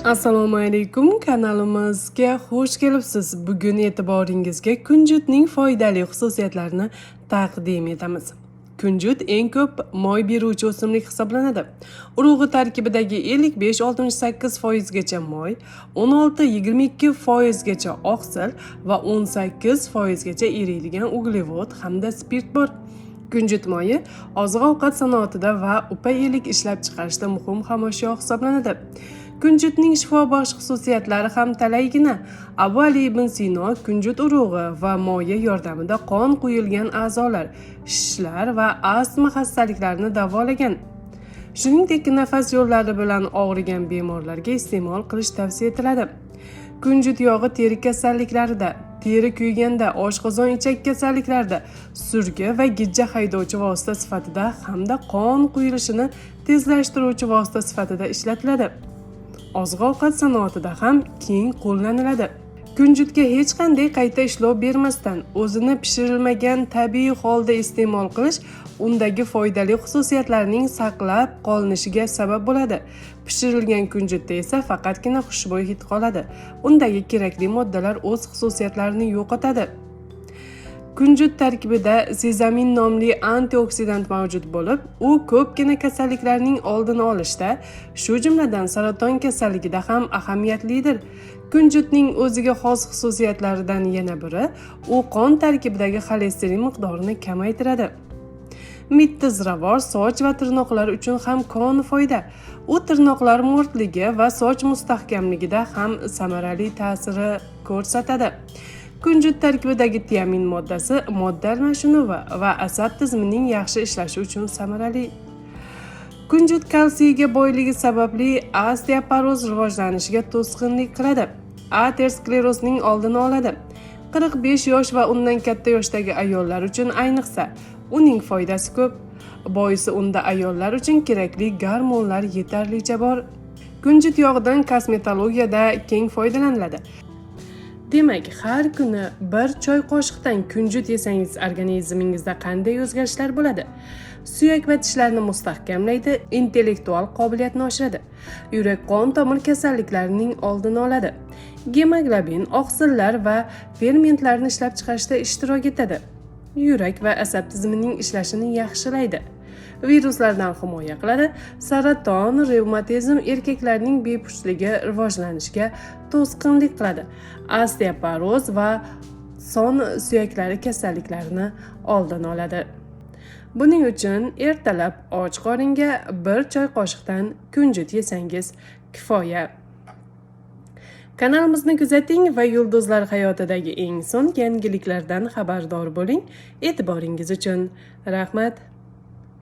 Assalomu alaykum, kanalimizga xush kelibsiz. Bugun e'tiboringizga kunjutning foydali xususiyatlarini taqdim etamiz. Kunjut eng ko'p moy beruvchi o'simlik hisoblanadi. Urug'i tarkibidagi 55-68% gacha moy, 16-22% gacha oqsil va 18% gacha eriydigan uglevod hamda spirt bor. Kunjut moyi oziq-ovqat sanoatida va upa-elik ishlab chiqarishda muhim xomashyo hisoblanadi. Kunjutning shifobaxsh xususiyatlari ham talaygina. Abu Ali ibn Sino kunjut urug'i va moyi yordamida qon quyilgan a'zolar, shishlar va astma xastaliklarini davolagan. Shuningdek, nafas yo'llari bilan og'rigan bemorlarga iste'mol qilish tavsiya etiladi. Kunjut yog'i teri kasalliklarida, teri kuyganda, oshqozon ichak kasalliklarida, surgi va gijja haydovchi vosita sifatida hamda qon quyilishini tezlashtiruvchi vosita sifatida ishlatiladi. Oziq-ovqat sanoatida ham keng qo'llaniladi. Kunjutga hech qanday qayta ishlov bermasdan o'zini pishirilmagan tabiiy holda iste'mol qilish undagi foydali xususiyatlarning saqlab qolinishiga sabab bo'ladi. Pishirilgan kunjutda esa faqatgina xushbo'y hid qoladi. Undagi kerakli moddalar o'z xususiyatlarini yo'qotadi. Kunjut tarkibida sezamin nomli antioksidant mavjud bo'lib, u ko'pgina kasalliklarning oldini olishda, shu jumladan saraton kasalligida ham ahamiyatlidir. Kunjutning o'ziga xos xususiyatlaridan yana biri, u qon tarkibidagi xolesterin miqdorini kamaytiradi. Mitti ziravor soch va tirnoqlar uchun ham koni foyda. U tirnoqlar mo'rtligi va soch mustahkamligida ham samarali ta'siri ko'rsatadi. Kunjut tarkibidagi tiamin moddasi modda almashinuvi va asab tizimining yaxshi ishlashi uchun samarali. Kunjut kalsiyga boyligi sababli osteoporoz rivojlanishiga to'sqinlik qiladi. Aterosklerozning oldini oladi. 45 yosh va undan katta yoshdagi ayollar uchun ayniqsa, uning foydasi ko'p. Boisi unda ayollar uchun kerakli gormonlar yetarlicha bor. Kunjut yog'idan kosmetologiyada keng foydalaniladi. Demak, har kuni bir choy qoshiqdan kunjut yesangiz organizmingizda qanday o'zgarishlar bo'ladi? Suyak va tishlarni mustahkamlaydi, intellektual qobiliyatni oshiradi. Yurak-qon tomir kasalliklarining oldini oladi. Gemoglobin, oqsillar va fermentlarni ishlab chiqarishda ishtirok etadi. Yurak va asab tizimining ishlashini yaxshilaydi. Viruslardan himoya qiladi. Saraton, revmatizm, erkaklarning bepustligi rivojlanishiga to'sqinlik qiladi. Osteoporoz va son suyaklari kasalliklarini oldini oladi. Buning uchun ertalab och qoringa bir choy qoshiqdan kunjut yesangiz kifoya. Kanalimizni kuzating va yulduzlar hayotidagi eng so'nggi yangiliklardan xabardor bo'ling. E'tiboringiz uchun rahmat.